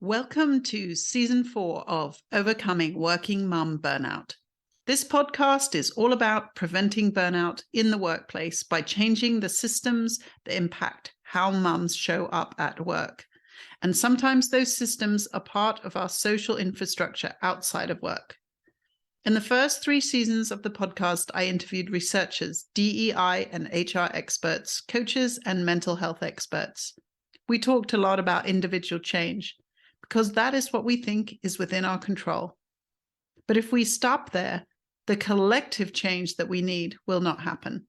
Welcome to Season 4 of Overcoming Working Mum Burnout. This podcast is all about preventing burnout in the workplace by changing the systems that impact how mums show up at work. And sometimes those systems are part of our social infrastructure outside of work. In the first 3 seasons of the podcast, I interviewed researchers, DEI and HR experts, coaches, and mental health experts. We talked a lot about individual change, because that is what we think is within our control. But if we stop there, the collective change that we need will not happen.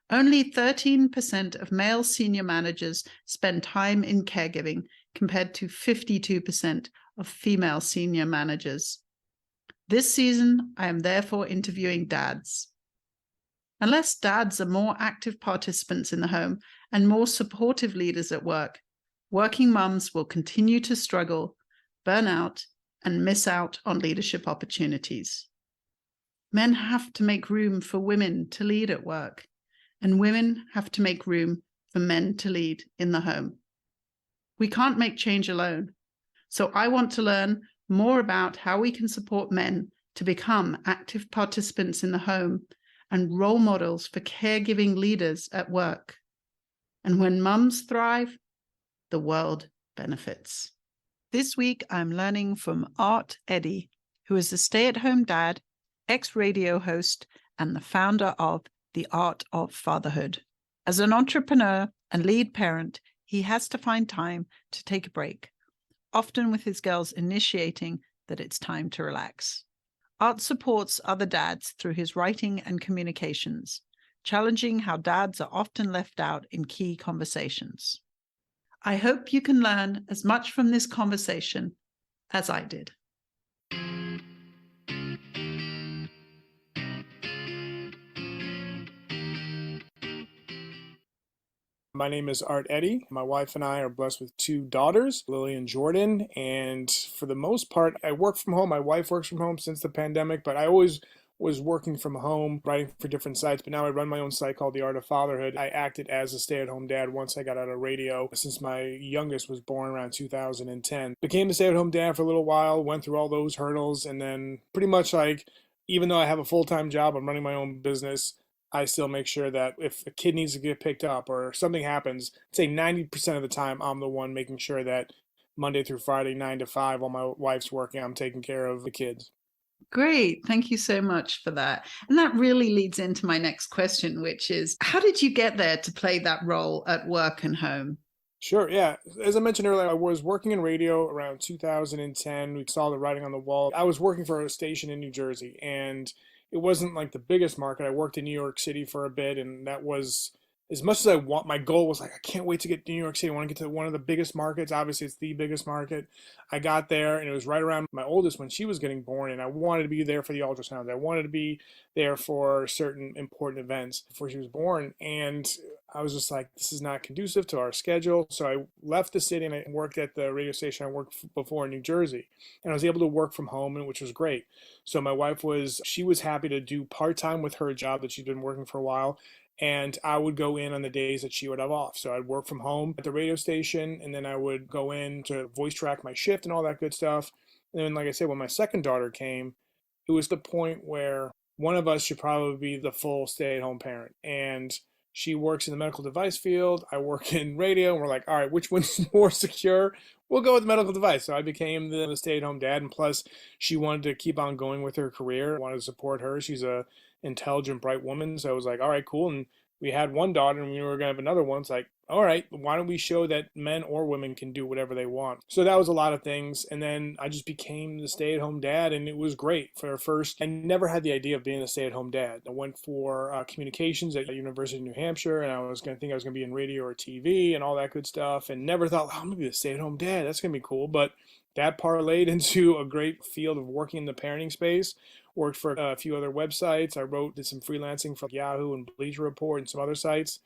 Only 13% of male senior managers spend time in caregiving compared to 52% of female senior managers. This season, I am therefore interviewing dads. Unless dads are more active participants in the home and more supportive leaders at work, working mums will continue to struggle, burn out, and miss out on leadership opportunities. Men have to make room for women to lead at work, and women have to make room for men to lead in the home. We can't make change alone, so I want to learn more about how we can support men to become active participants in the home and role models for caregiving leaders at work. And when mums thrive, the world benefits. This week, I'm learning from Art Eddy, who is a stay-at-home dad, ex-radio host, and the founder of The Art of Fatherhood. As an entrepreneur and lead parent, he has to find time to take a break, often with his girls initiating that it's time to relax. Art supports other dads through his writing and communications, challenging how dads are often left out in key conversations. I hope you can learn as much from this conversation as I did. My name is Art Eddy. My wife and I are blessed with 2 daughters, Lily and Jordan, and for the most part, I work from home. My wife works from home since the pandemic, but I always was working from home, writing for different sites, but now I run my own site called The Art of Fatherhood. I acted as a stay-at-home dad once I got out of radio, since my youngest was born around 2010. Became a stay-at-home dad for a little while, went through all those hurdles, and then pretty much even though I have a full-time job, I'm running my own business, I still make sure that if a kid needs to get picked up or something happens, I'd say 90% of the time I'm the one making sure that Monday through Friday, 9 to 5, while my wife's working, I'm taking care of the kids. Great. Thank you so much for that. And that really leads into my next question, which is, how did you get there to play that role at work and home? Sure, yeah. As I mentioned earlier, I was working in radio around 2010. We saw the writing on the wall. I was working for a station in New Jersey, and it wasn't like the biggest market. I worked in New York City for a bit, and that was as much as I want. My goal was like, I can't wait to get to New York City. I want to get to one of the biggest markets. Obviously, it's the biggest market. I got there, and it was right around my oldest when she was getting born, and I wanted to be there for the ultrasounds. I wanted to be there for certain important events before she was born, and I was just like, this is not conducive to our schedule. So I left the city and I worked at the radio station I worked before in New Jersey. And I was able to work from home, which was great. So my wife she was happy to do part-time with her job that she'd been working for a while. And I would go in on the days that she would have off. So I'd work from home at the radio station, and then I would go in to voice track my shift and all that good stuff. And then, like I said, when my second daughter came, it was the point where one of us should probably be the full stay-at-home parent. And she works in the medical device field. I work in radio. And we're like, all right, which one's more secure? We'll go with the medical device. So I became the stay-at-home dad. And plus, she wanted to keep on going with her career. I wanted to support her. She's a intelligent, bright woman. So I was like, all right, cool. And we had one daughter and we were going to have another one. It's like, all right, why don't we show that men or women can do whatever they want? So that was a lot of things. And then I just became the stay-at-home dad, and it was great. For first, I never had the idea of being a stay-at-home dad. I went for communications at the University of New Hampshire, and I was going to be in radio or TV and all that good stuff, and never thought, oh, I'm going to be a stay-at-home dad. That's going to be cool. But that parlayed into a great field of working in the parenting space. Worked for a few other websites. Did some freelancing for Yahoo and Bleacher Report and some other sites.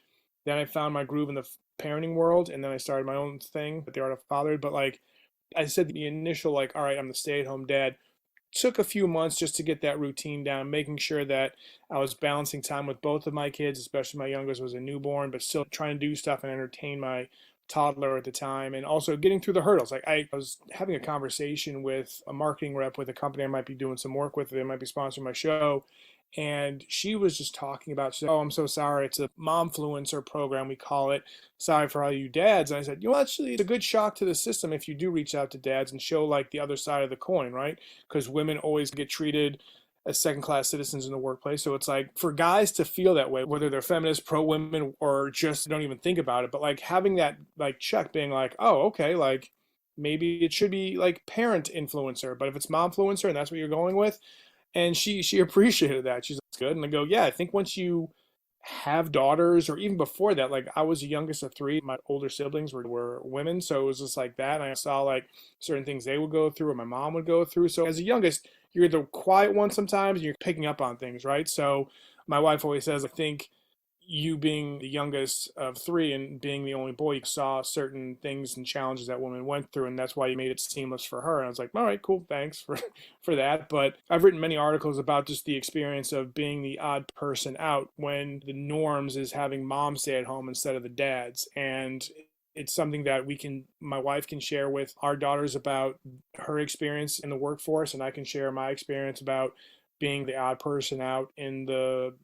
Then I found my groove in the parenting world, and then I started my own thing, The Art of Fatherhood. But like I said, the initial all right, I'm the stay-at-home dad, took a few months just to get that routine down, making sure that I was balancing time with both of my kids, especially my youngest was a newborn, but still trying to do stuff and entertain my toddler at the time, and also getting through the hurdles. Like I was having a conversation with a marketing rep with a company I might be doing some work with. They might be sponsoring my show. And she was just talking about, she said, oh, I'm so sorry. It's a momfluencer program, we call it. Sorry for all you dads. And I said, actually, it's a good shock to the system if you do reach out to dads and show like the other side of the coin, right? Because women always get treated as second-class citizens in the workplace. So it's like for guys to feel that way, whether they're feminist, pro-women, or just don't even think about it, but like having that like check being like, oh, okay, like maybe it should be like parent influencer, but if it's momfluencer and that's what you're going with, and she appreciated that. She's like, good. And I go, yeah, I think once you have daughters, or even before that, like I was the youngest of three. My older siblings were women, so it was just like that. And I saw like certain things they would go through, or my mom would go through. So as a youngest, you're the quiet one sometimes, and you're picking up on things, right? So my wife always says, I think you being the youngest of three and being the only boy, you saw certain things and challenges that women went through, and that's why you made it seamless for her. And I was like, all right, cool, thanks for for that. But I've written many articles about just the experience of being the odd person out when the norms is having mom stay at home instead of the dads. And it's something that my wife can share with our daughters about her experience in the workforce, and I can share my experience about being the odd person out in the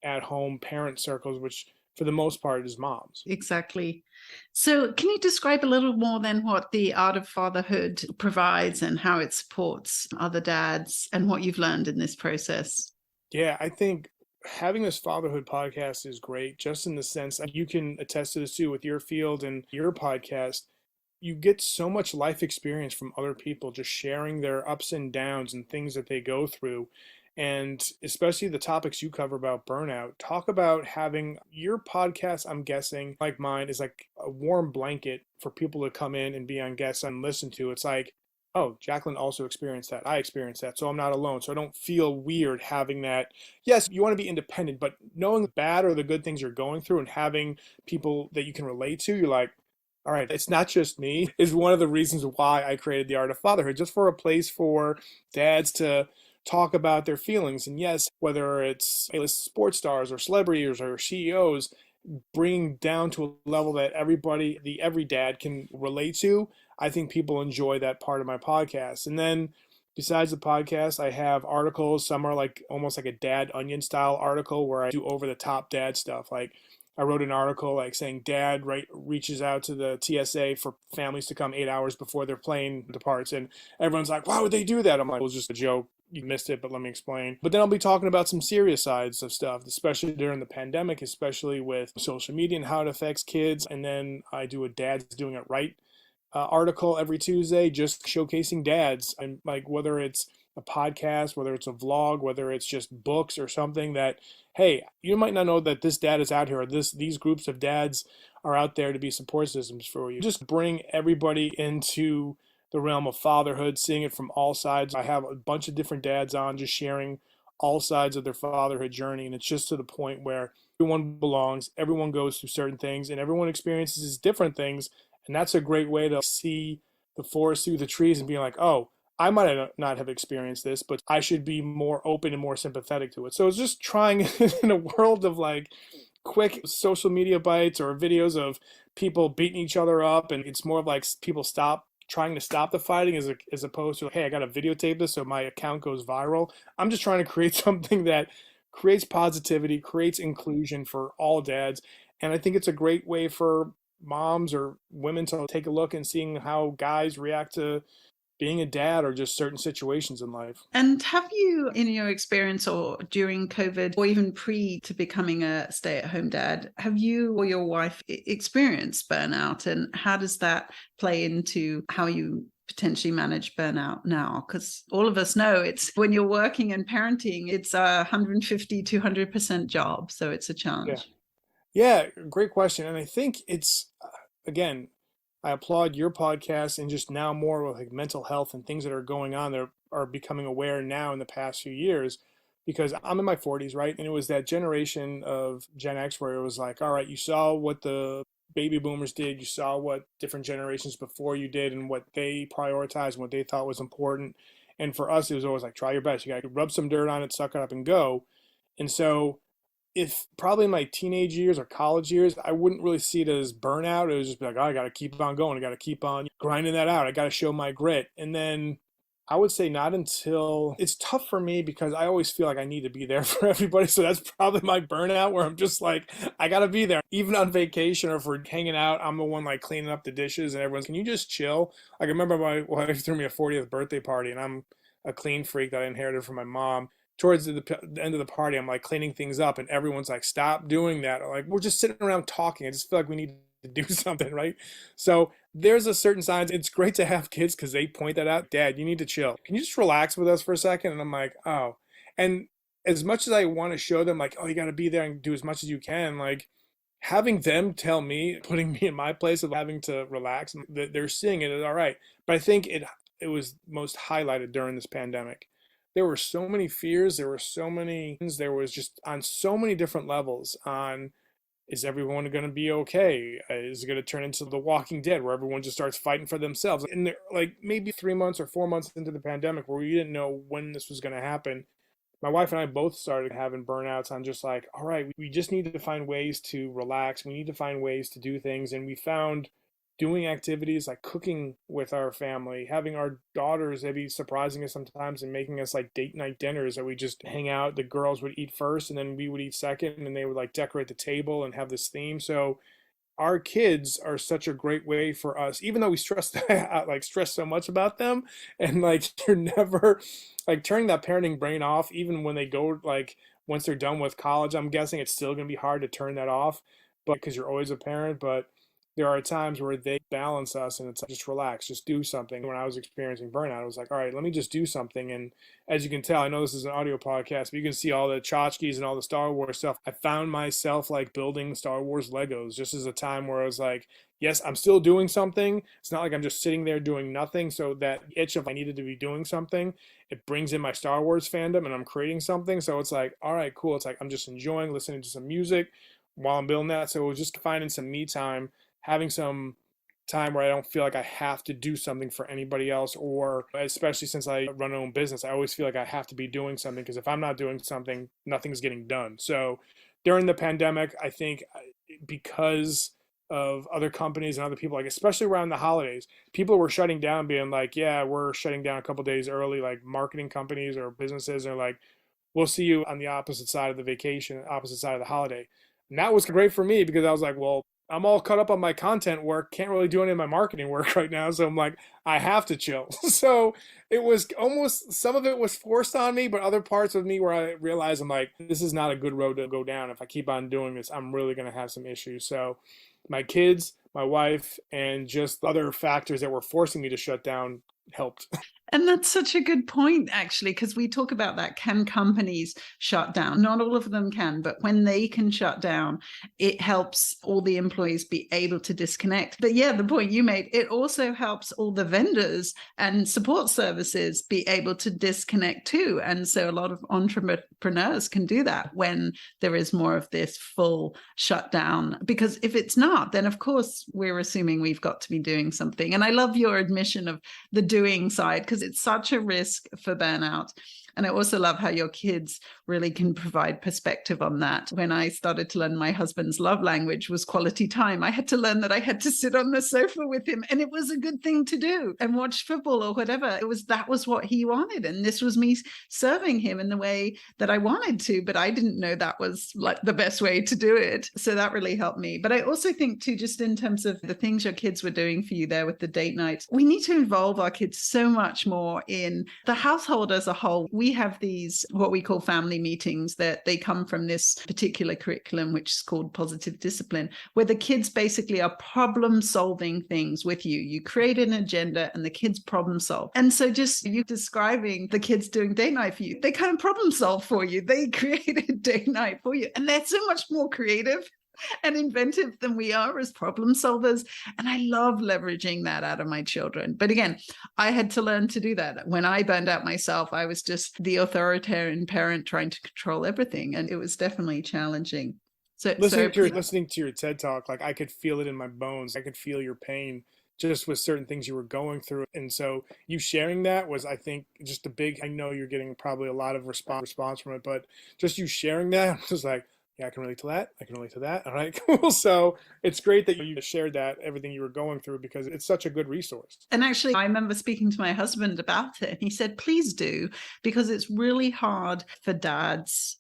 at home parent circles, which for the most part is moms. Exactly. So, can you describe a little more then what the Art of Fatherhood provides and how it supports other dads and what you've learned in this process? Yeah, I think having this fatherhood podcast is great, just in the sense that you can attest to this too with your field and your podcast. You get so much life experience from other people just sharing their ups and downs and things that they go through. And especially the topics you cover about burnout. Talk about having your podcast, I'm guessing, like mine, is like a warm blanket for people to come in and be on guests and listen to. It's like, oh, Jacqueline also experienced that. I experienced that. So I'm not alone. So I don't feel weird having that. Yes, you want to be independent, but knowing the bad or the good things you're going through and having people that you can relate to, you're like, all right, it's not just me, is one of the reasons why I created the Art of Fatherhood, just for a place for dads to talk about their feelings. And yes, whether it's A-list sports stars or celebrities or CEOs, bringing down to a level that everybody, every dad can relate to, I think people enjoy that part of my podcast. And then besides the podcast, I have articles. Some are like almost like a dad onion style article where I do over the top dad stuff. Like I wrote an article like saying dad reaches out to the TSA for families to come 8 hours before their plane departs. And everyone's like, why would they do that? I'm like, it was just a joke. You missed it, but let me explain. But then I'll be talking about some serious sides of stuff, especially during the pandemic, especially with social media and how it affects kids. And then I do a Dad's Doing It Right article every Tuesday, just showcasing dads. And like whether it's a podcast, whether it's a vlog, whether it's just books or something that, hey, you might not know that this dad is out here, or these groups of dads are out there to be support systems for you. Just bring everybody into the realm of fatherhood, seeing it from all sides. I have a bunch of different dads on, just sharing all sides of their fatherhood journey, and it's just to the point where everyone belongs, everyone goes through certain things, and everyone experiences different things, and that's a great way to see the forest through the trees and being like, oh, I might not have experienced this, but I should be more open and more sympathetic to it. So it's just trying in a world of like quick social media bites or videos of people beating each other up, and it's more of like people trying to stop the fighting as opposed to, hey, I got to videotape this so my account goes viral. I'm just trying to create something that creates positivity, creates inclusion for all dads. And I think it's a great way for moms or women to take a look and seeing how guys react to being a dad or just certain situations in life. And have you, in your experience or during COVID or even pre to becoming a stay-at-home dad, have you or your wife experienced burnout? And how does that play into how you potentially manage burnout now? Because all of us know it's when you're working and parenting, it's a 150, 200% job. So it's a Yeah. challenge. Yeah, great question. And I think it's, again, I applaud your podcast and just now more with like mental health and things that are going on that are becoming aware now in the past few years, because I'm in my 40s, right? And it was that generation of Gen X where it was like, all right, you saw what the baby boomers did, you saw what different generations before you did and what they prioritized and what they thought was important. And for us, it was always like, try your best. You got to rub some dirt on it, suck it up, and go. And so if probably in my teenage years or college years, I wouldn't really see it as burnout. It was just be like, oh, I got to keep on going. I got to keep on grinding that out. I got to show my grit. And then I would say not until it's tough for me because I always feel like I need to be there for everybody. So that's probably my burnout where I'm just like, I got to be there. Even on vacation or if we're hanging out, I'm the one like cleaning up the dishes and everyone's, can you just chill? Like I remember my wife threw me a 40th birthday party and I'm a clean freak that I inherited from my mom. Towards the end of the party, I'm like cleaning things up and everyone's like, stop doing that. Or like, we're just sitting around talking. I just feel like we need to do something, right? So there's a certain signs. It's great to have kids because they point that out. Dad, you need to chill. Can you just relax with us for a second? And I'm like, oh. And as much as I want to show them, like, oh, you got to be there and do as much as you can, like having them tell me, putting me in my place of having to relax, they're seeing it as all right. But I think it was most highlighted during this pandemic. There were so many fears. There were so many things. There was just on so many different levels on is everyone going to be okay? Is it going to turn into The Walking Dead where everyone just starts fighting for themselves? And like maybe 3 months or 4 months into the pandemic where we didn't know when this was going to happen, my wife and I both started having burnouts on just like, all right, we just need to find ways to relax. We need to find ways to do things. And we found doing activities like cooking with our family, having our daughters maybe surprising us sometimes and making us like date night dinners that we just hang out. The girls would eat first and then we would eat second and then they would like decorate the table and have this theme. So our kids are such a great way for us, even though we stress out, like stress so much about them, and like you're never like turning that parenting brain off, even when they go like once they're done with college. I'm guessing it's still gonna be hard to turn that off, but because you're always a parent, but there are times where they balance us and it's like, just relax, just do something. When I was experiencing burnout, I was like, all right, let me just do something. And as you can tell, I know this is an audio podcast, but you can see all the tchotchkes and all the Star Wars stuff. I found myself like building Star Wars Legos just as a time where I was like, yes, I'm still doing something. It's not like I'm just sitting there doing nothing. So that itch of I needed to be doing something, it brings in my Star Wars fandom and I'm creating something. So it's like, all right, cool. It's like I'm just enjoying listening to some music while I'm building that. So it was just finding some me time, having some time where I don't feel like I have to do something for anybody else, or especially since I run my own business, I always feel like I have to be doing something because if I'm not doing something, nothing's getting done. So during the pandemic, I think because of other companies and other people, like especially around the holidays, people were shutting down, being like, yeah, we're shutting down a couple days early, like marketing companies or businesses are like, we'll see you on the opposite side of the vacation, opposite side of the holiday. And that was great for me because I was like, well, I'm all caught up on my content work, can't really do any of my marketing work right now. So I'm like, I have to chill. So it was almost, some of it was forced on me, but other parts of me where I realized I'm like, this is not a good road to go down. If I keep on doing this, I'm really going to have some issues. So my kids, my wife, and just other factors that were forcing me to shut down helped. And that's such a good point, actually, because we talk about that. Can companies shut down? Not all of them can, but when they can shut down, it helps all the employees be able to disconnect. But yeah, the point you made, it also helps all the vendors and support services be able to disconnect too. And so a lot of entrepreneurs can do that when there is more of this full shutdown. Because if it's not, then of course we're assuming we've got to be doing something. And I love your admission of the doing side, because it's such a risk for burnout. And I also love how your kids really can provide perspective on that. When I started to learn my husband's love language was quality time, I had to learn that I had to sit on the sofa with him, and it was a good thing to do, and watch football or whatever. That was what he wanted, and this was me serving him in the way that I wanted to, but I didn't know that was like the best way to do it. So that really helped me. But I also think too, just in terms of the things your kids were doing for you there with the date nights, we need to involve our kids so much more in the household as a whole. We have these, what we call family meetings, that they come from this particular curriculum, which is called positive discipline, where the kids basically are problem solving things with you. You create an agenda and the kids problem solve. And so just you describing the kids doing date night for you, they kind of problem solve for you. They created date night for you. And they're so much more creative and inventive than we are as problem solvers. And I love leveraging that out of my children. But again, I had to learn to do that. When I burned out myself, I was just the authoritarian parent trying to control everything. And it was definitely challenging. So Listening to your TED talk, like I could feel it in my bones. I could feel your pain just with certain things you were going through. And so you sharing that was, I think, just a big, I know you're getting probably a lot of response from it, but just you sharing that was like, Yeah, I can relate to that. I can relate to that. All right, cool. So it's great that you shared that, everything you were going through, because it's such a good resource. And actually, I remember speaking to my husband about it, and he said, please do, because it's really hard for dads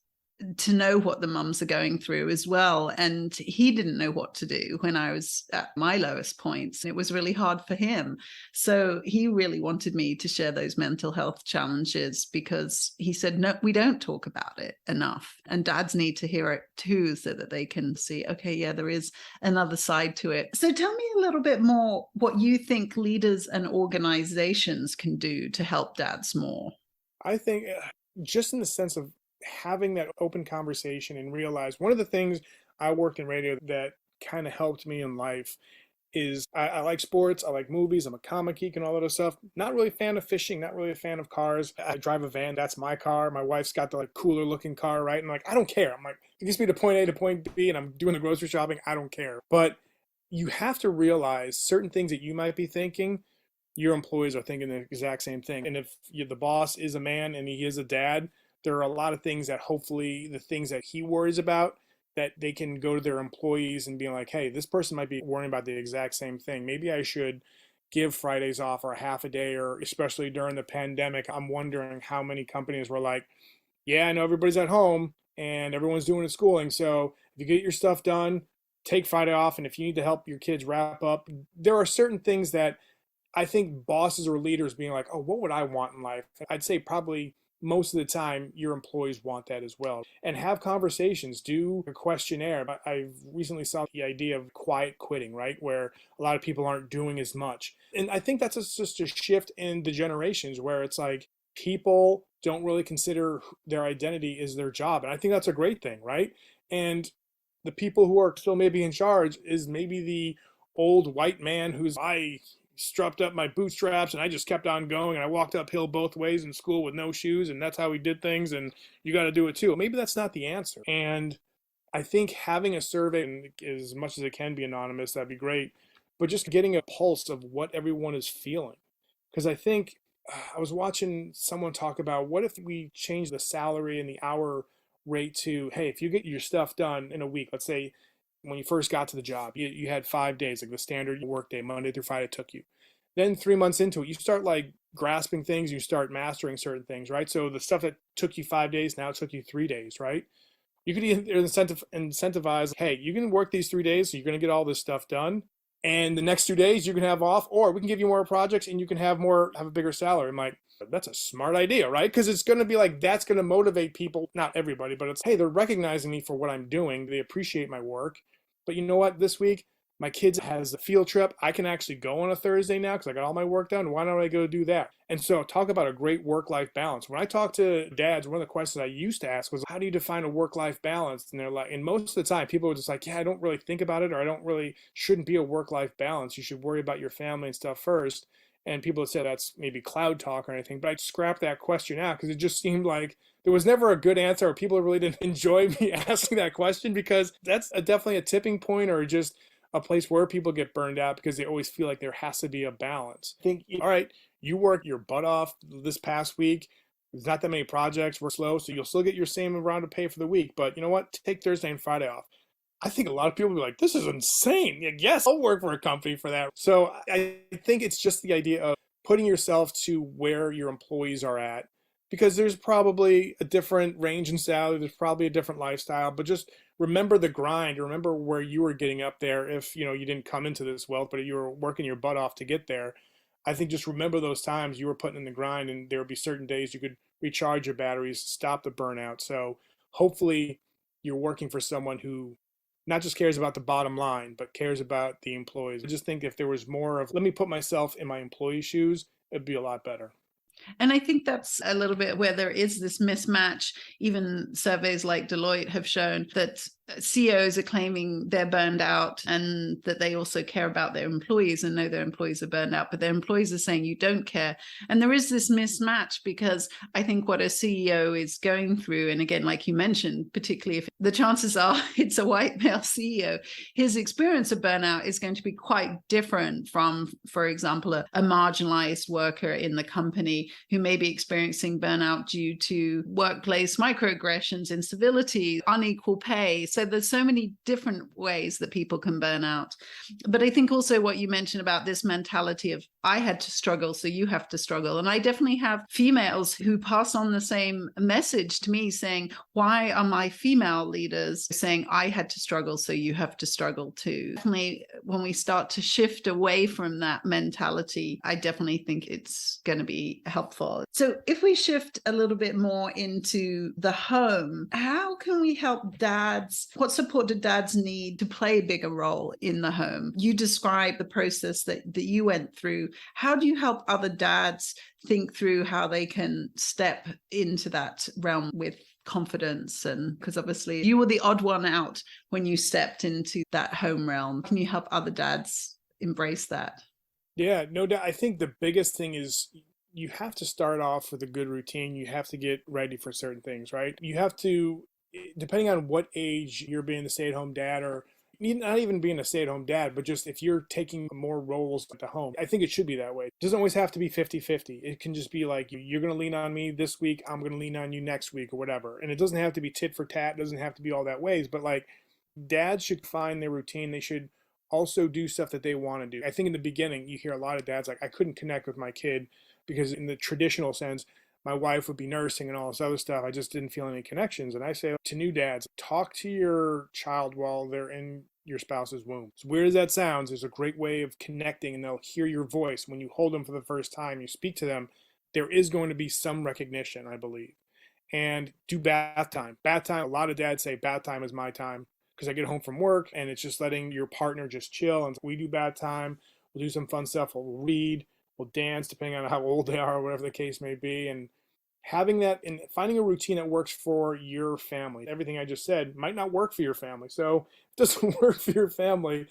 to know what the mums are going through as well. And he didn't know what to do when I was at my lowest points. It was really hard for him. So he really wanted me to share those mental health challenges, because he said, no, we don't talk about it enough. And dads need to hear it too, so that they can see, okay, yeah, there is another side to it. So tell me a little bit more what you think leaders and organizations can do to help dads more. I think just in the sense of having that open conversation and realize one of the things I worked in radio that kind of helped me in life is I like sports, I like movies, I'm a comic geek and all that other stuff. Not really a fan of fishing, not really a fan of cars. I drive a van, that's my car. My wife's got the like cooler looking car, right? And like, I don't care. I'm like, it gets me to point A to point B and I'm doing the grocery shopping, I don't care. But you have to realize certain things that you might be thinking, your employees are thinking the exact same thing. And if the boss is a man and he is a dad, there are a lot of things that hopefully the things that he worries about, that they can go to their employees and be like, hey, this person might be worrying about the exact same thing. Maybe I should give Fridays off or a half a day, or especially during the pandemic. I'm wondering how many companies were like, yeah, I know everybody's at home and everyone's doing schooling. So if you get your stuff done, take Friday off. And if you need to help your kids wrap up, there are certain things that I think bosses or leaders being like, oh, what would I want in life? I'd say probably most of the time your employees want that as well. And have conversations, do a questionnaire. I recently saw the idea of quiet quitting, right? Where a lot of people aren't doing as much. And I think that's just a shift in the generations where it's like people don't really consider their identity is their job. And I think that's a great thing, right? And the people who are still maybe in charge is maybe the old white man who's, I strapped up my bootstraps and I just kept on going and I walked uphill both ways in school with no shoes and that's how we did things and you got to do it too. Maybe that's not the answer. And I think having a survey, and as much as it can be anonymous, that'd be great, but just getting a pulse of what everyone is feeling. Because I think I was watching someone talk about what if we change the salary and the hour rate to, hey, if you get your stuff done in a week, let's say when you first got to the job, you had 5 days, like the standard work day, Monday through Friday took you. Then 3 months into it, you start like grasping things, you start mastering certain things, right? So the stuff that took you 5 days, now it took you 3 days, right? You could incentivize, hey, you can work these 3 days, so you're going to get all this stuff done. And the next 2 days you can have off, or we can give you more projects and you can have a bigger salary. I'm like, that's a smart idea, right? Because it's going to be like, that's going to motivate people, not everybody, but it's, hey, they're recognizing me for what I'm doing. They appreciate my work. But you know what? This week, my kids has a field trip. I can actually go on a Thursday now because I got all my work done. Why don't I go do that? And so talk about a great work-life balance. When I talk to dads, one of the questions I used to ask was, how do you define a work-life balance? And they're like, and most of the time people are just like, yeah, I don't really think about it, or I don't really, shouldn't be a work-life balance. You should worry about your family and stuff first. And people would say that's maybe cloud talk or anything, but I scrapped that question out because it just seemed like there was never a good answer, or people really didn't enjoy me asking that question, because that's definitely a tipping point, or just a place where people get burned out because they always feel like there has to be a balance. I think, all right, you work your butt off this past week. There's not that many projects. We're slow, so you'll still get your same amount of pay for the week. But you know what? Take Thursday and Friday off. I think a lot of people will be like, this is insane. Yes, I'll work for a company for that. So I think it's just the idea of putting yourself to where your employees are at, because there's probably a different range in salary. There's probably a different lifestyle, but just remember the grind. Remember where you were getting up there. If you didn't come into this wealth, but you were working your butt off to get there. I think just remember those times you were putting in the grind, and there would be certain days you could recharge your batteries, stop the burnout. So hopefully you're working for someone who not just cares about the bottom line, but cares about the employees. I just think if there was more of, let me put myself in my employee's shoes, it'd be a lot better. And I think that's a little bit where there is this mismatch. Even surveys like Deloitte have shown that CEOs are claiming they're burned out, and that they also care about their employees and know their employees are burned out, but their employees are saying you don't care. And there is this mismatch, because I think what a CEO is going through, and again, like you mentioned, particularly if the chances are it's a white male CEO, his experience of burnout is going to be quite different from, for example, a marginalized worker in the company who may be experiencing burnout due to workplace microaggressions, incivility, unequal pay. So there's so many different ways that people can burn out. But I think also what you mentioned about this mentality of I had to struggle, so you have to struggle. And I definitely have females who pass on the same message to me saying, why are my female leaders saying I had to struggle, so you have to struggle too? Definitely when we start to shift away from that mentality, I definitely think it's going to be helpful. So if we shift a little bit more into the home, how can we help dads? What support do dads need to play a bigger role in the home? You described the process that you went through. How do you help other dads think through how they can step into that realm with confidence? And because obviously you were the odd one out when you stepped into that home realm. Can you help other dads embrace that? Yeah, no doubt. I think the biggest thing is you have to start off with a good routine. You have to get ready for certain things, right? You have to, depending on what age you're being the stay-at-home dad, or not even being a stay-at-home dad, but just if you're taking more roles at the home, I think it should be that way. It doesn't always have to be 50-50. It can just be like, you're going to lean on me this week, I'm going to lean on you next week or whatever. And it doesn't have to be tit for tat. It doesn't have to be all that ways, but like dads should find their routine. They should also do stuff that they want to do. I think in the beginning, you hear a lot of dads like, I couldn't connect with my kid because in the traditional sense, my wife would be nursing and all this other stuff. I just didn't feel any connections. And I say to new dads, talk to your child while they're in your spouse's womb. As weird as that sounds, there's a great way of connecting, and they'll hear your voice. When you hold them for the first time, you speak to them, there is going to be some recognition, I believe. And do bath time. Bath time, a lot of dads say bath time is my time because I get home from work and it's just letting your partner just chill. And we do bath time. We'll do some fun stuff. We'll read. We'll dance, depending on how old they are or whatever the case may be. And having that and finding a routine that works for your family. Everything I just said might not work for your family. So if it doesn't work for your family,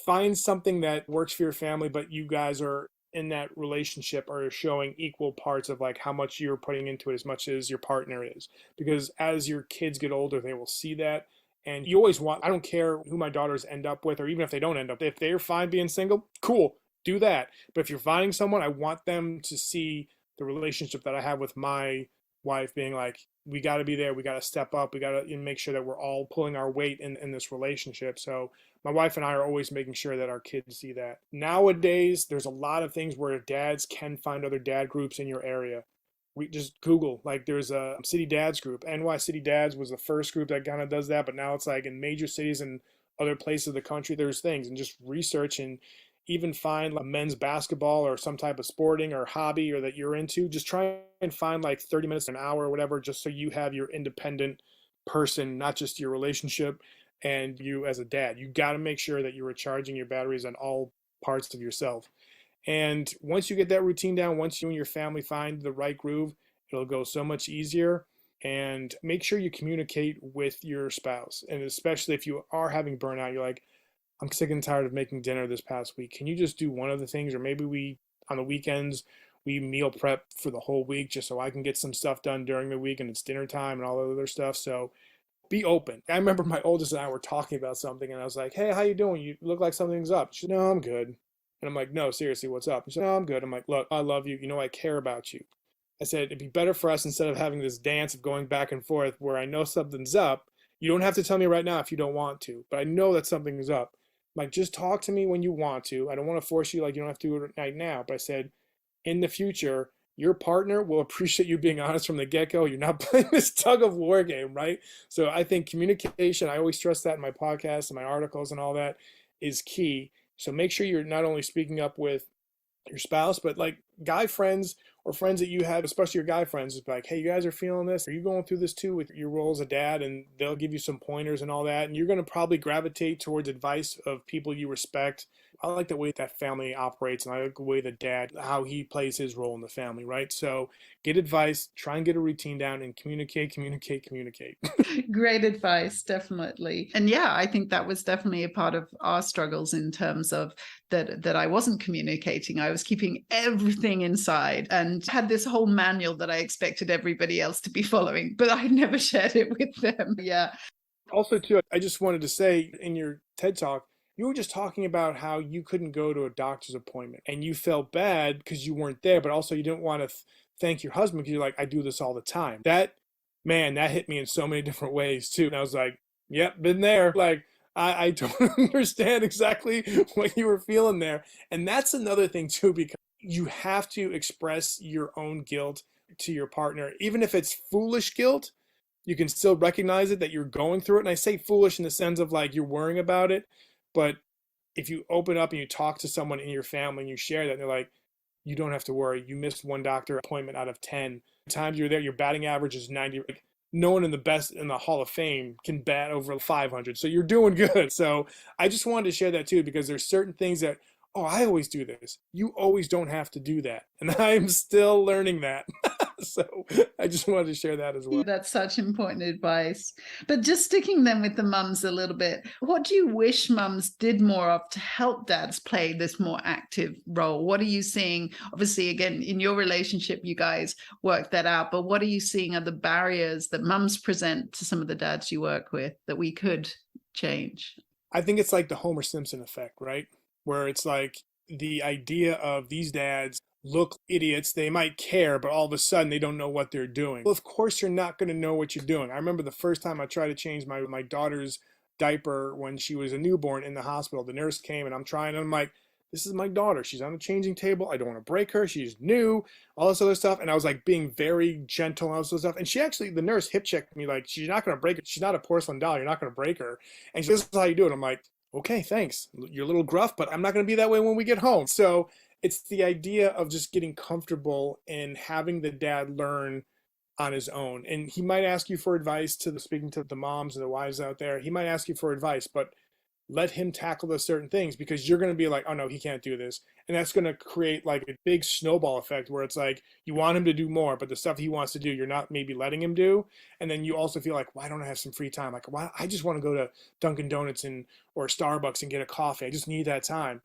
find something that works for your family, but you guys are in that relationship are showing equal parts of like how much you're putting into it as much as your partner is. Because as your kids get older, they will see that. And you always want, I don't care who my daughters end up with, or even if they don't end up, if they're fine being single, cool, do that. But if you're finding someone, I want them to see the relationship that I have with my wife being like, we got to be there. We got to step up. We got to make sure that we're all pulling our weight in this relationship. So my wife and I are always making sure that our kids see that. Nowadays, there's a lot of things where dads can find other dad groups in your area. We just Google, like there's a City Dads group. NY City Dads was the first group that kind of does that, but now it's like in major cities and other places of the country, there's things, and just research and even find like men's basketball or some type of sporting or hobby or that you're into. Just try and find like 30 minutes, an hour or whatever, just so you have your independent person, not just your relationship and you as a dad. You got to make sure that you're recharging your batteries on all parts of yourself. And once you get that routine down, once you and your family find the right groove, it'll go so much easier. And make sure you communicate with your spouse. And especially if you are having burnout, you're like, I'm sick and tired of making dinner this past week. Can you just do one of the things? Or maybe we, on the weekends, we meal prep for the whole week just so I can get some stuff done during the week and it's dinner time and all that other stuff. So be open. I remember my oldest and I were talking about something and I was like, hey, how you doing? You look like something's up. She said, no, I'm good. And I'm like, no, seriously, what's up? She said, no, I'm good. I'm like, look, I love you. You know, I care about you. I said, it'd be better for us instead of having this dance of going back and forth where I know something's up. You don't have to tell me right now if you don't want to, but I know that something is up. I'm like, just talk to me when you want to. I don't want to force you, like you don't have to do it right now. But I said, in the future, your partner will appreciate you being honest from the get-go. You're not playing this tug of war game, right? So I think communication, I always stress that in my podcasts and my articles and all that, is key. So make sure you're not only speaking up with your spouse, but like guy friends or friends that you have, especially your guy friends, is like, hey, you guys are feeling this? Are you going through this too with your role as a dad? And they'll give you some pointers and all that. And you're going to probably gravitate towards advice of people you respect. I like the way that family operates, and I like the way the dad, how he plays his role in the family, right? So get advice, try and get a routine down, and communicate. Great advice, definitely. And yeah, I think that was definitely a part of our struggles in terms of that I wasn't communicating. I was keeping everything inside and had this whole manual that I expected everybody else to be following, but I never shared it with them. Yeah. Also, too, I just wanted to say in your TED Talk, you were just talking about how you couldn't go to a doctor's appointment and you felt bad because you weren't there, but also you didn't want to thank your husband because you're like, I do this all the time. That, man, that hit me in so many different ways too. And I was like, Yep, been there. Like, I don't understand exactly what you were feeling there. And that's another thing too, because you have to express your own guilt to your partner. Even if it's foolish guilt, you can still recognize it that you're going through it. And I say foolish in the sense of like you're worrying about it. But if you open up and you talk to someone in your family and you share that, and they're like, you don't have to worry. You missed one doctor appointment out of 10. The times you're there, your batting average is 90. Like, no one in the best in the Hall of Fame can bat over 500. So you're doing good. So I just wanted to share that too, because there's certain things that, oh, I always do this. You always don't have to do that. And I'm still learning that. So I just wanted to share that as well. That's such important advice. But just sticking then with the mums a little bit, what do you wish mums did more of to help dads play this more active role? What are you seeing? Obviously, again, in your relationship, you guys work that out, but what are you seeing are the barriers that mums present to some of the dads you work with that we could change? I think it's like the Homer Simpson effect, right? Where it's like the idea of these dads look idiots. They might care, but all of a sudden they don't know what they're doing. Well, of course, you're not going to know what you're doing. I remember the first time I tried to change my daughter's diaper when she was a newborn in the hospital. The nurse came and I'm trying, and I'm like, this is my daughter. She's on a changing table. I don't want to break her. She's new, all this other stuff. And I was like being very gentle and all this other stuff. And she actually, the nurse hip checked me like, she's not going to break it. She's not a porcelain doll. You're not going to break her. And she says, this is how you do it. I'm like, okay, thanks. You're a little gruff, but I'm not going to be that way when we get home. So it's the idea of just getting comfortable and having the dad learn on his own. And he might ask you for advice speaking to the moms and the wives out there. He might ask you for advice, but let him tackle those certain things, because you're going to be like, oh no, he can't do this. And that's going to create like a big snowball effect where it's like you want him to do more, but the stuff he wants to do, you're not maybe letting him do. And then you also feel like, why don't I have some free time? Like, why? I just want to go to Dunkin' Donuts or Starbucks and get a coffee. I just need that time.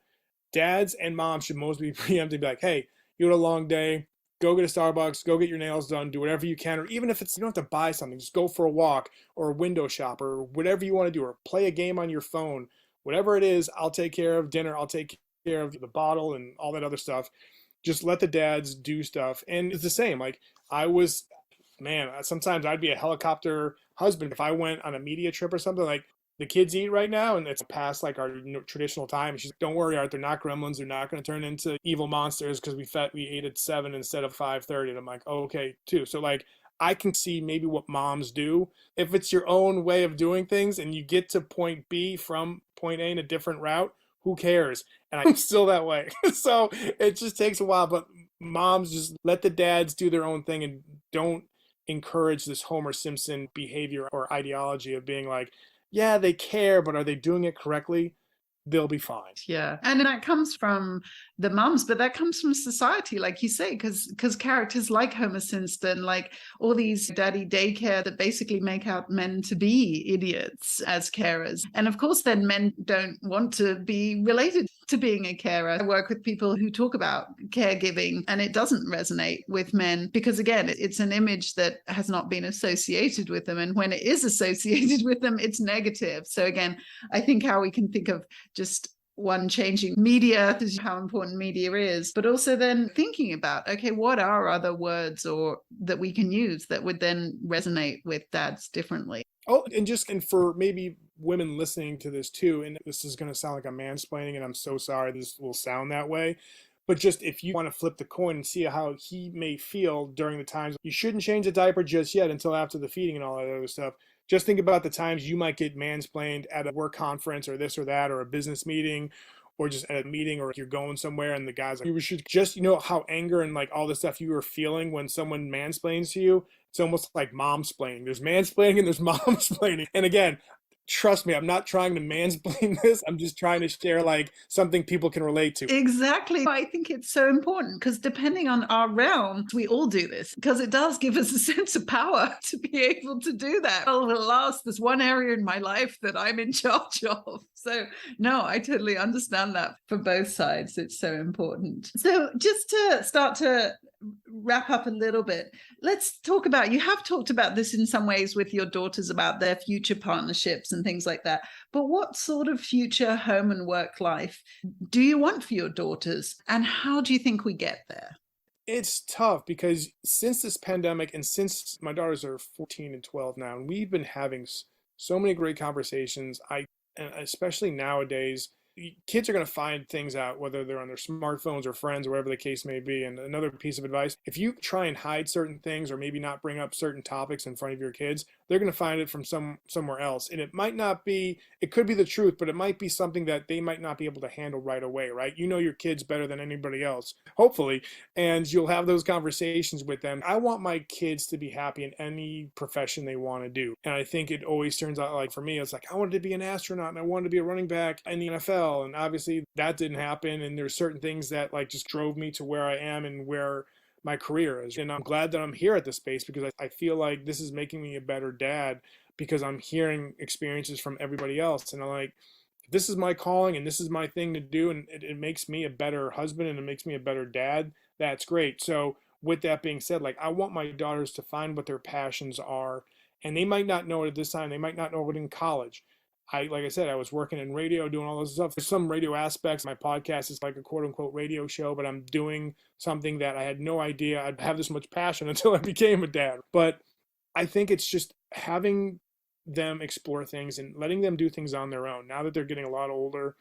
Dads and moms should mostly be preempted, be like, hey, you had a long day. Go get a Starbucks, go get your nails done, do whatever you can. Or even if it's, you don't have to buy something, just go for a walk or a window shop or whatever you want to do, or play a game on your phone. Whatever it is, I'll take care of dinner. I'll take care of the bottle and all that other stuff. Just let the dads do stuff. And it's the same. Like sometimes I'd be a helicopter husband if I went on a media trip or something. Like, the kids eat right now and it's past like our traditional time. She's like, don't worry, Art, they're not gremlins. They're not going to turn into evil monsters because we ate at 7 instead of 5:30. And I'm like, oh, okay, too. So like, I can see maybe what moms do. If it's your own way of doing things and you get to point B from point A in a different route, who cares? And I'm still that way. So it just takes a while, but moms, just let the dads do their own thing and don't encourage this Homer Simpson behavior or ideology of being like, yeah, they care, but are they doing it correctly? They'll be fine. Yeah. And that comes from the mums, but that comes from society, like you say, because characters like Homer Simpson, like all these daddy daycare that basically make out men to be idiots as carers. And of course, then men don't want to be related to being a carer. I work with people who talk about caregiving and it doesn't resonate with men because, again, it's an image that has not been associated with them. And when it is associated with them, it's negative. So again, I think how we can think of just one, changing media, how important media is, but also then thinking about, okay, what are other words or that we can use that would then resonate with dads differently? Oh, and for maybe women listening to this too, and this is going to sound like I'm mansplaining, and I'm so sorry this will sound that way, but just if you want to flip the coin and see how he may feel during the times, you shouldn't change the diaper just yet until after the feeding and all that other stuff. Just think about the times you might get mansplained at a work conference or this or that, or a business meeting, or just at a meeting, or you're going somewhere and the guy's like, you should just, how anger and like all the stuff you were feeling when someone mansplains to you. It's almost like momsplaining. There's mansplaining and there's momsplaining. And again, trust me, I'm not trying to mansplain this. I'm just trying to share like something people can relate to. Exactly. I think it's so important because depending on our realm, we all do this because it does give us a sense of power to be able to do that. Oh, at last, there's one area in my life that I'm in charge of. So no, I totally understand that for both sides. It's so important. So just to start to wrap up a little bit, let's talk about, you have talked about this in some ways with your daughters about their future partnerships and things like that, but what sort of future home and work life do you want for your daughters and how do you think we get there? It's tough because since this pandemic and since my daughters are 14 and 12 now, and we've been having so many great conversations. And especially nowadays, kids are going to find things out, whether they're on their smartphones or friends or whatever the case may be. And another piece of advice, if you try and hide certain things or maybe not bring up certain topics in front of your kids, they're going to find it from somewhere else. And it might not be, it could be the truth, but it might be something that they might not be able to handle right away, right? You know your kids better than anybody else, hopefully, and you'll have those conversations with them. I want my kids to be happy in any profession they want to do. And I think it always turns out, like for me, it's like I wanted to be an astronaut and I wanted to be a running back in the NFL. And obviously that didn't happen. And there's certain things that like just drove me to where I am and where my career is. And I'm glad that I'm here at this space because I feel like this is making me a better dad because I'm hearing experiences from everybody else. And I'm like, this is my calling and this is my thing to do. And it makes me a better husband and it makes me a better dad. That's great. So with that being said, like I want my daughters to find what their passions are. And they might not know it at this time. They might not know it in college. Like I said, I was working in radio, doing all this stuff. There's some radio aspects. My podcast is like a quote unquote radio show, but I'm doing something that I had no idea I'd have this much passion until I became a dad. But I think it's just having them explore things and letting them do things on their own. Now that they're getting a lot older,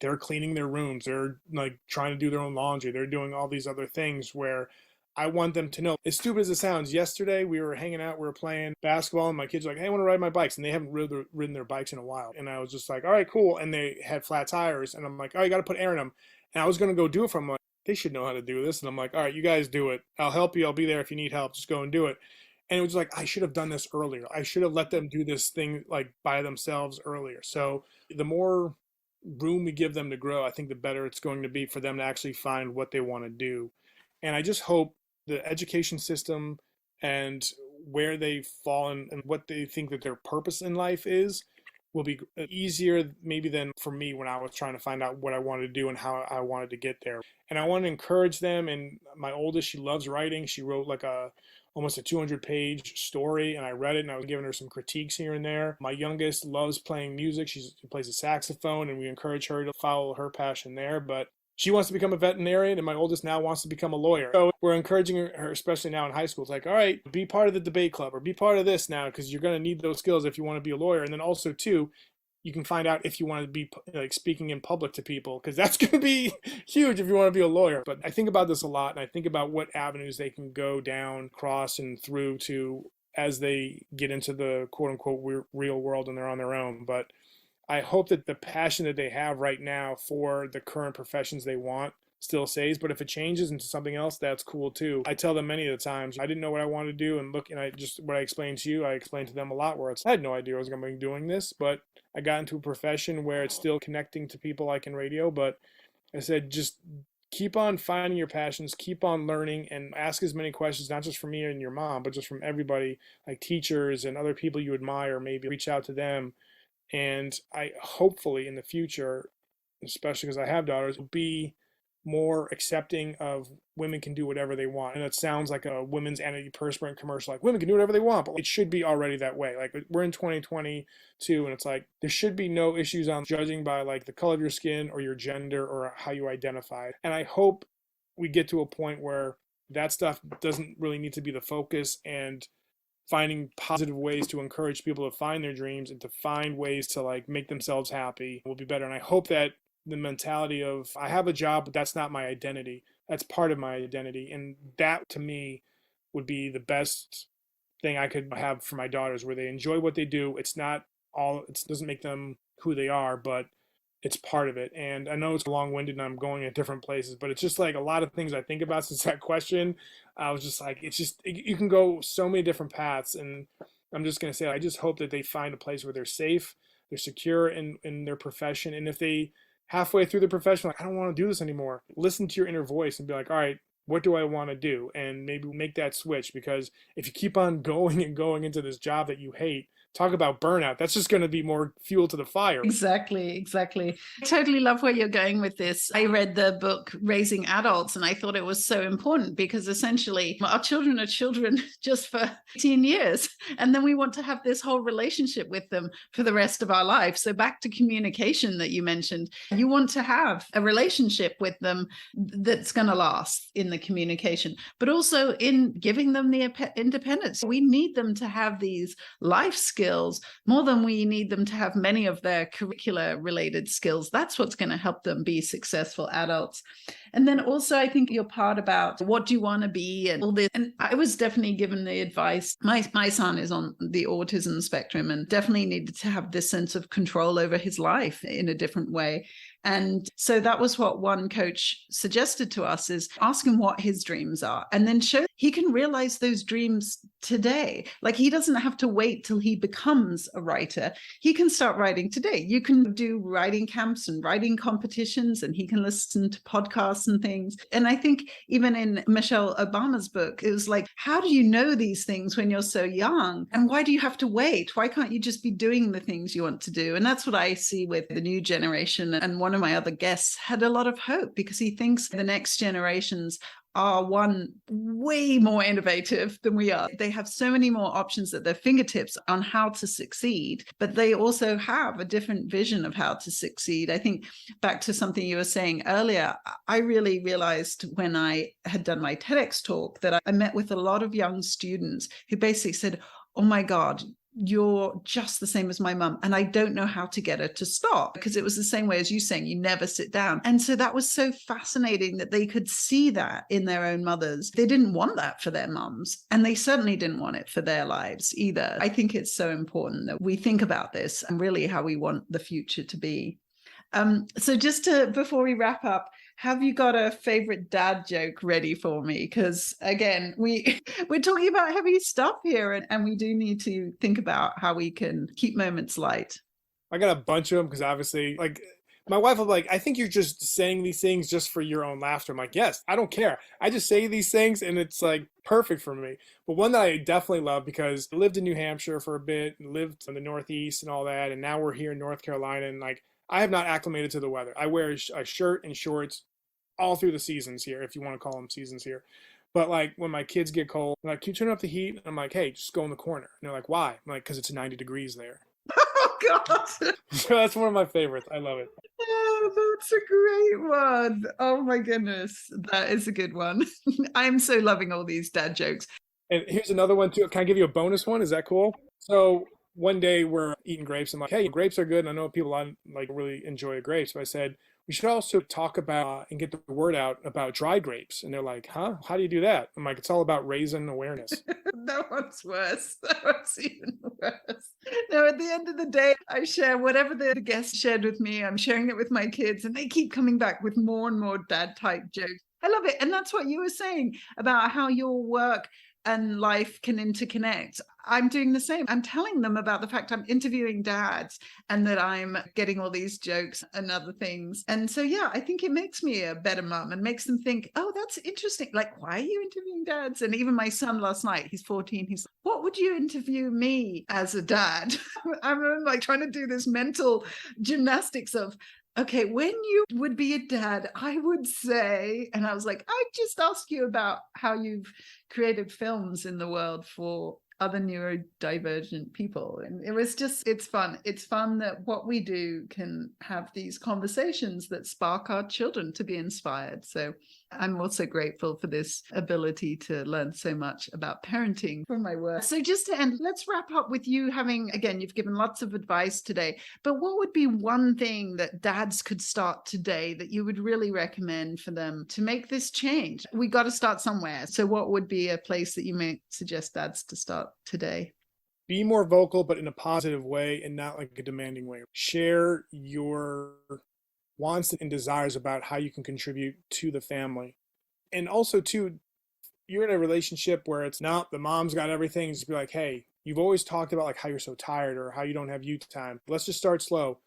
they're cleaning their rooms. They're like trying to do their own laundry. They're doing all these other things where I want them to know. As stupid as it sounds, yesterday we were hanging out, we were playing basketball, and my kids were like, hey, I want to ride my bikes. And they haven't ridden their bikes in a while. And I was just like, all right, cool. And they had flat tires. And I'm like, oh, you got to put air in them. And I was going to go do it for them. Like, they should know how to do this. And I'm like, all right, you guys do it. I'll help you. I'll be there if you need help. Just go and do it. And it was like, I should have done this earlier. I should have let them do this thing like by themselves earlier. So the more room we give them to grow, I think the better it's going to be for them to actually find what they want to do. And I just hope the education system and where they fall and what they think that their purpose in life is will be easier maybe than for me when I was trying to find out what I wanted to do and how I wanted to get there. And I want to encourage them. And my oldest, she loves writing. She wrote like almost a 200-page story, and I read it, and I was giving her some critiques here and there. My youngest loves playing music. She plays a saxophone, and we encourage her to follow her passion there. But she wants to become a veterinarian, and my oldest now wants to become a lawyer. So we're encouraging her, especially now in high school. It's like, all right, be part of the debate club or be part of this now because you're going to need those skills if you want to be a lawyer. And then also, too, you can find out if you want to be like speaking in public to people because that's going to be huge if you want to be a lawyer. But I think about this a lot, and I think about what avenues they can go down, cross, and through to as they get into the quote-unquote real world and they're on their own. But I hope that the passion that they have right now for the current professions they want still stays. But if it changes into something else, that's cool too. I tell them many of the times, I didn't know what I wanted to do. And look, and what I explained to you, I explained to them a lot where I had no idea I was going to be doing this, but I got into a profession where it's still connecting to people like in radio. But I said, just keep on finding your passions, keep on learning, and ask as many questions, not just from me and your mom, but just from everybody, like teachers and other people you admire. Maybe reach out to them. And I hopefully in the future, especially because I have daughters, will be more accepting of women can do whatever they want. And it sounds like a women's antiperspirant commercial, like women can do whatever they want, but it should be already that way. Like we're in 2022 and it's like there should be no issues on judging by like the color of your skin or your gender or how you identify. And I hope we get to a point where that stuff doesn't really need to be the focus, and finding positive ways to encourage people to find their dreams and to find ways to like make themselves happy will be better. And I hope that the mentality of I have a job, but that's not my identity. That's part of my identity. And that to me would be the best thing I could have for my daughters, where they enjoy what they do. It's not all, it doesn't make them who they are, but it's part of it. And I know it's long-winded and I'm going at different places, but it's just like a lot of things I think about since that question. I was just like, it's just, you can go so many different paths. And I'm just going to say, I just hope that they find a place where they're safe, they're secure in their profession. And if they halfway through the profession, like, I don't want to do this anymore, listen to your inner voice and be like, all right, what do I want to do? And maybe make that switch, because if you keep on going and going into this job that you hate, talk about burnout. That's just going to be more fuel to the fire. Exactly. I totally love where you're going with this. I read the book Raising Adults, and I thought it was so important because essentially our children are children just for 18 years. And then we want to have this whole relationship with them for the rest of our life. So back to communication that you mentioned, you want to have a relationship with them that's going to last in the communication, but also in giving them the independence. We need them to have these life skills skills more than we need them to have many of their curricular related skills. That's what's going to help them be successful adults. And then also, I think your part about what do you want to be and all this. And I was definitely given the advice. My son is on the autism spectrum and definitely needed to have this sense of control over his life in a different way. And so that was what one coach suggested to us, is ask him what his dreams are and then show he can realize those dreams today. Like, he doesn't have to wait till he becomes a writer. He can start writing today. You can do writing camps and writing competitions, and he can listen to podcasts and things. And I think even in Michelle Obama's book, it was like, how do you know these things when you're so young? And why do you have to wait? Why can't you just be doing the things you want to do? And that's what I see with the new generation. And one of my other guests had a lot of hope because he thinks the next generations are way more innovative than we are. They have so many more options at their fingertips on how to succeed, but they also have a different vision of how to succeed. I think back to something you were saying earlier, I really realized when I had done my TEDx talk that I met with a lot of young students who basically said, oh my God, you're just the same as my mum, and I don't know how to get her to stop, because it was the same way as you saying, you never sit down. And so that was so fascinating that they could see that in their own mothers. They didn't want that for their mums, and they certainly didn't want it for their lives either. I think it's so important that we think about this and really how we want the future to be. So just before we wrap up, have you got a favorite dad joke ready for me? Because again, we're talking about heavy stuff here, and we do need to think about how we can keep moments light. I got a bunch of them because obviously, like, my wife will be like, I think you're just saying these things just for your own laughter. I'm like, yes, I don't care. I just say these things and it's like perfect for me. But one that I definitely love, because I lived in New Hampshire for a bit and lived in the Northeast and all that. And now we're here in North Carolina, and like, I have not acclimated to the weather. I wear a shirt and shorts all through the seasons here, if you want to call them seasons here. But like, when my kids get cold, I'm like, can you turn up the heat? And I'm like, hey, just go in the corner. And they're like, why? I'm like, because it's 90 degrees there. Oh, God. So that's one of my favorites. I love it. Oh, that's a great one. Oh, my goodness. That is a good one. I'm so loving all these dad jokes. And here's another one, too. Can I give you a bonus one? Is that cool? So one day we're eating grapes. I'm like, hey, grapes are good. And I know people like really enjoy grapes. So I said, we should also talk about and get the word out about dry grapes. And they're like, huh? How do you do that? I'm like, it's all about raising awareness. That one's worse. That one's even worse. No, at the end of the day, I share whatever the guest shared with me. I'm sharing it with my kids, and they keep coming back with more and more dad type jokes. I love it. And that's what you were saying about how your work and life can interconnect. I'm doing the same. I'm telling them about the fact I'm interviewing dads and that I'm getting all these jokes and other things. And so, yeah, I think it makes me a better mom and makes them think, oh, that's interesting. Like, why are you interviewing dads? And even my son last night, he's 14. He's like, what would you interview me as a dad? I'm like trying to do this mental gymnastics of, okay, when you would be a dad, I would say, and I was like, I just ask you about how you've created films in the world for other neurodivergent people. And it was just, it's fun. It's fun that what we do can have these conversations that spark our children to be inspired. So I'm also grateful for this ability to learn so much about parenting from my work. So just to end, let's wrap up with you having, again, you've given lots of advice today, but what would be one thing that dads could start today that you would really recommend for them to make this change? We got to start somewhere. So what would be a place that you may suggest dads to start today? Be more vocal, but in a positive way and not like a demanding way. Share your wants and desires about how you can contribute to the family. And also, too, you're in a relationship where it's not the mom's got everything. Just be like, hey, you've always talked about like how you're so tired or how you don't have you time. Let's just start slow.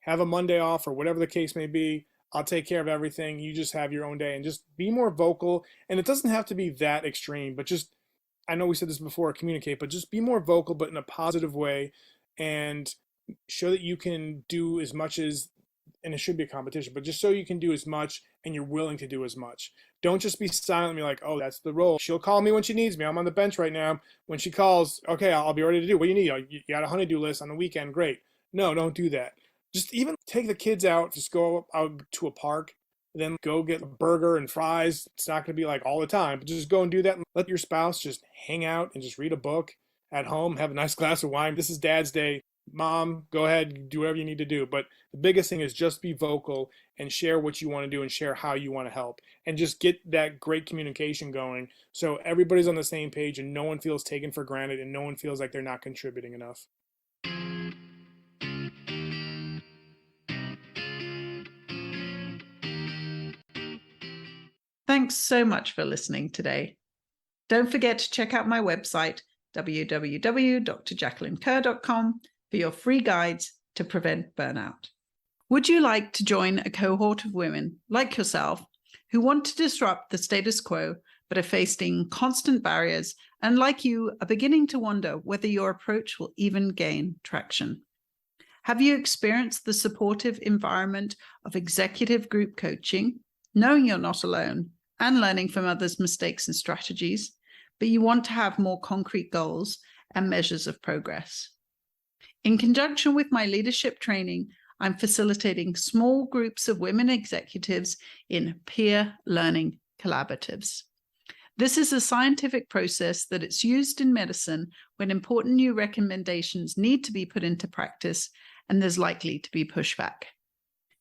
Have a Monday off or whatever the case may be. I'll take care of everything. You just have your own day, and just be more vocal. And it doesn't have to be that extreme, but just, I know we said this before, communicate, but just be more vocal, but in a positive way, and show that you can do as much as, and it should be a competition, but just so you can do as much and you're willing to do as much. Don't just be silent and be like, oh, that's the role. She'll call me when she needs me. I'm on the bench right now. When she calls, okay, I'll be ready to do what you need. You got a honeydew list on the weekend. Great. No, don't do that. Just even take the kids out. Just go out to a park, then go get a burger and fries. It's not going to be like all the time, but just go and do that and let your spouse just hang out and just read a book at home, have a nice glass of wine. This is Dad's day. Mom, go ahead, do whatever you need to do. But the biggest thing is just be vocal and share what you want to do and share how you want to help. And just get that great communication going so everybody's on the same page and no one feels taken for granted and no one feels like they're not contributing enough. Thanks so much for listening today. Don't forget to check out my website, www.drjacquelinekerr.com, for your free guides to prevent burnout. Would you like to join a cohort of women like yourself who want to disrupt the status quo but are facing constant barriers and, like you, are beginning to wonder whether your approach will even gain traction? Have you experienced the supportive environment of executive group coaching, knowing you're not alone, and learning from others' mistakes and strategies, but you want to have more concrete goals and measures of progress? In conjunction with my leadership training, I'm facilitating small groups of women executives in peer learning collaboratives. This is a scientific process that is used in medicine when important new recommendations need to be put into practice and there's likely to be pushback.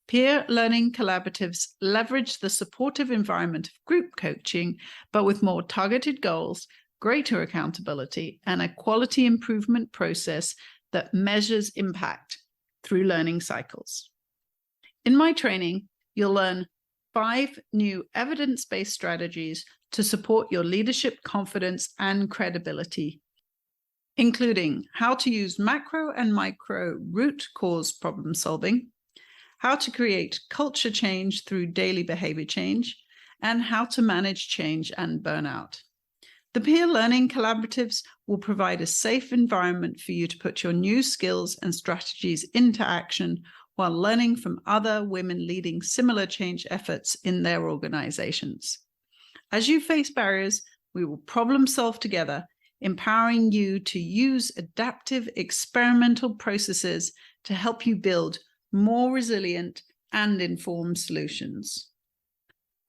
Peer learning collaboratives leverage the supportive environment of group coaching, but with more targeted goals, greater accountability, and a quality improvement process that measures impact through learning cycles. In my training, you'll learn 5 new evidence-based strategies to support your leadership confidence and credibility, including how to use macro and micro root cause problem solving, how to create culture change through daily behavior change, and how to manage change and burnout. The peer learning collaboratives will provide a safe environment for you to put your new skills and strategies into action while learning from other women leading similar change efforts in their organizations. As you face barriers, we will problem solve together, empowering you to use adaptive experimental processes to help you build more resilient and informed solutions.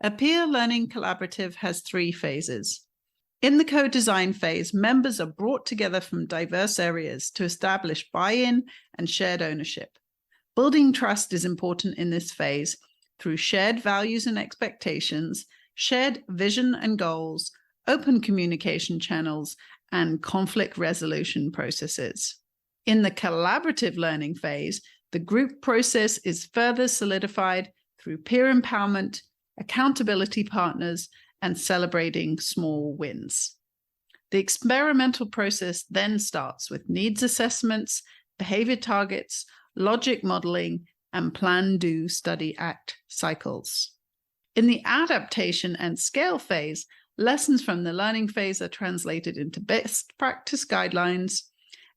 A peer learning collaborative has 3 phases. In the co-design phase, members are brought together from diverse areas to establish buy-in and shared ownership. Building trust is important in this phase through shared values and expectations, shared vision and goals, open communication channels, and conflict resolution processes. In the collaborative learning phase, the group process is further solidified through peer empowerment, accountability partners, and celebrating small wins. The experimental process then starts with needs assessments, behavior targets, logic modeling, and plan, do, study, act cycles. In the adaptation and scale phase, lessons from the learning phase are translated into best practice guidelines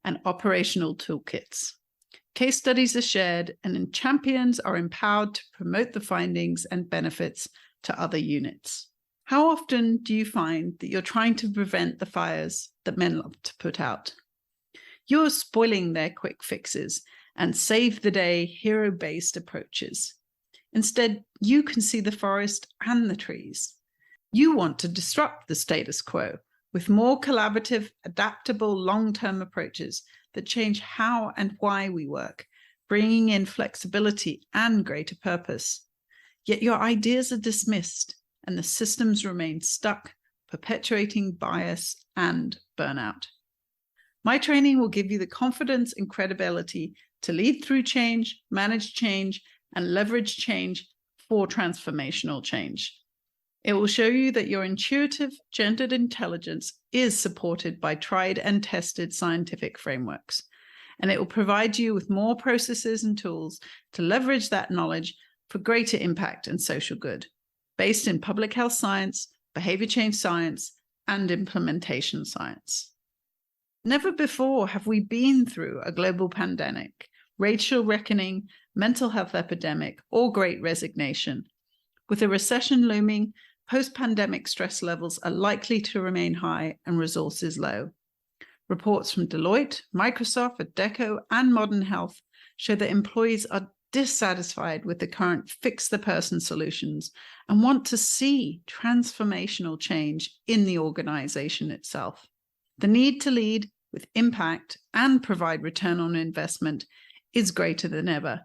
and operational toolkits. Case studies are shared, and champions are empowered to promote the findings and benefits to other units. How often do you find that you're trying to prevent the fires that men love to put out? You're spoiling their quick fixes and save-the-day hero-based approaches. Instead, you can see the forest and the trees. You want to disrupt the status quo with more collaborative, adaptable, long-term approaches that change how and why we work, bringing in flexibility and greater purpose. Yet your ideas are dismissed, and the systems remain stuck, perpetuating bias and burnout. My training will give you the confidence and credibility to lead through change, manage change, and leverage change for transformational change. It will show you that your intuitive, gendered intelligence is supported by tried and tested scientific frameworks, and it will provide you with more processes and tools to leverage that knowledge for greater impact and social good, based in public health science, behavior change science, and implementation science. Never before have we been through a global pandemic, racial reckoning, mental health epidemic, or great resignation. With a recession looming, post-pandemic stress levels are likely to remain high and resources low. Reports from Deloitte, Microsoft, Adecco, and Modern Health show that employees are dissatisfied with the current fix-the-person solutions and want to see transformational change in the organization itself. The need to lead with impact and provide return on investment is greater than ever,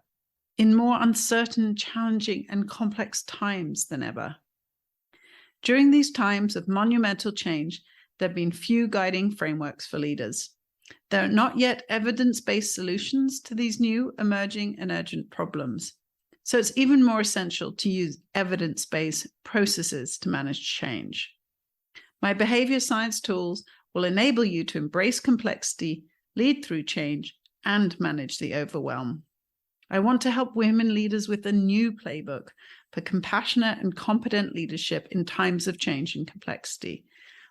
in more uncertain, challenging, and complex times than ever. During these times of monumental change, there have been few guiding frameworks for leaders. There are not yet evidence-based solutions to these new, emerging, and urgent problems. So it's even more essential to use evidence-based processes to manage change. My behavior science tools will enable you to embrace complexity, lead through change, and manage the overwhelm. I want to help women leaders with a new playbook for compassionate and competent leadership in times of change and complexity,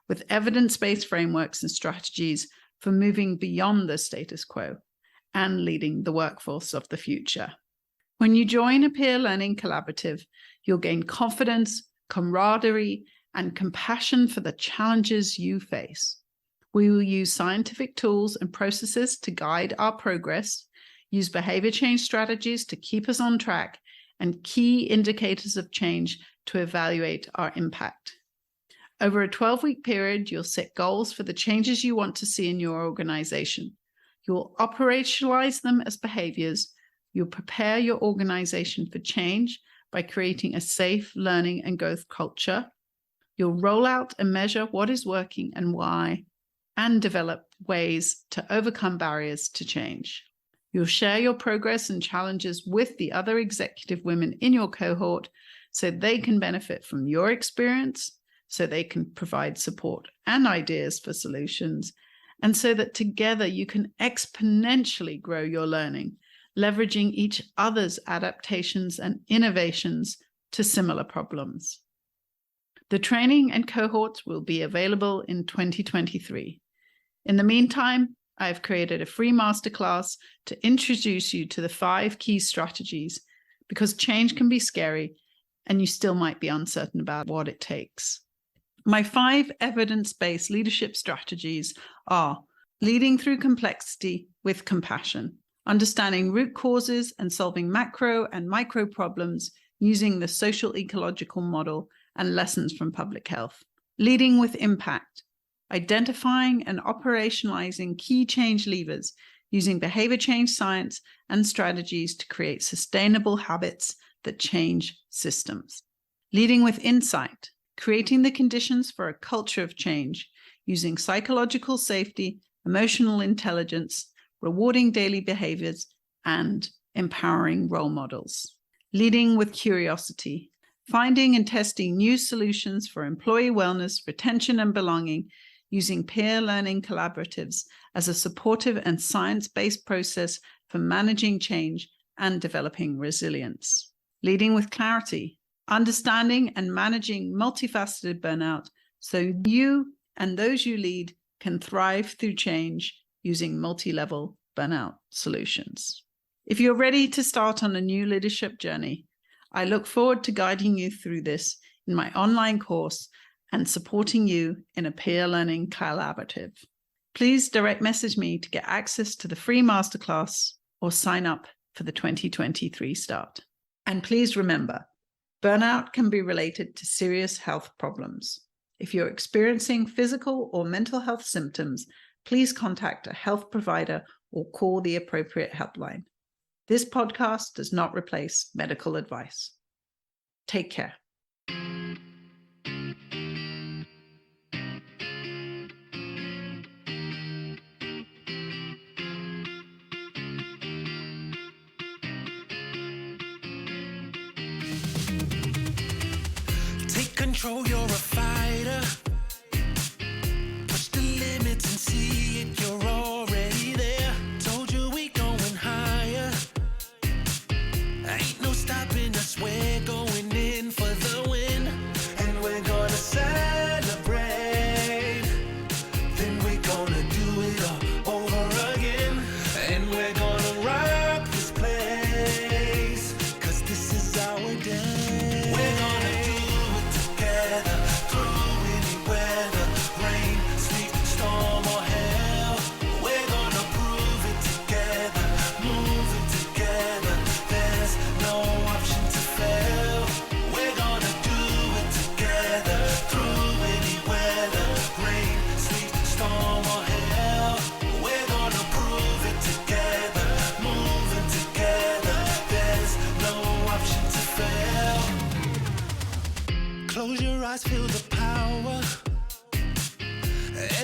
with evidence-based frameworks and strategies for moving beyond the status quo and leading the workforce of the future. When you join a peer learning collaborative, you'll gain confidence, camaraderie, and compassion for the challenges you face. We will use scientific tools and processes to guide our progress, use behavior change strategies to keep us on track, and key indicators of change to evaluate our impact. Over a 12-week period, you'll set goals for the changes you want to see in your organization. You'll operationalize them as behaviors. You'll prepare your organization for change by creating a safe learning and growth culture. You'll roll out and measure what is working and why, and develop ways to overcome barriers to change. You'll share your progress and challenges with the other executive women in your cohort so they can benefit from your experience, so they can provide support and ideas for solutions, and so that together you can exponentially grow your learning, leveraging each other's adaptations and innovations to similar problems. The training and cohorts will be available in 2023. In the meantime, I have created a free masterclass to introduce you to the 5 key strategies, because change can be scary and you still might be uncertain about what it takes. My 5 evidence-based leadership strategies are leading through complexity with compassion, understanding root causes and solving macro and micro problems using the social ecological model and lessons from public health, leading with impact, identifying and operationalizing key change levers using behavior change science and strategies to create sustainable habits that change systems, leading with insight, creating the conditions for a culture of change using psychological safety, emotional intelligence, rewarding daily behaviors, and empowering role models. Leading with curiosity, finding and testing new solutions for employee wellness, retention, and belonging using peer learning collaboratives as a supportive and science-based process for managing change and developing resilience. Leading with clarity, understanding and managing multifaceted burnout so you and those you lead can thrive through change using multi-level burnout solutions. If you're ready to start on a new leadership journey, I look forward to guiding you through this in my online course and supporting you in a peer learning collaborative. Please direct message me to get access to the free masterclass or sign up for the 2023 start. And please remember, burnout can be related to serious health problems. If you're experiencing physical or mental health symptoms, please contact a health provider or call the appropriate helpline. This podcast does not replace medical advice. Take care. Take control, you're a fighter. Push the limits and see it, you're already there. Told you we going higher. Ain't no stopping us, we're going in for the win. And we're gonna celebrate. Then we're gonna do it all over again. And we're gonna rock this place, 'cause this is our day. We're gonna do it together.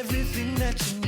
everything that you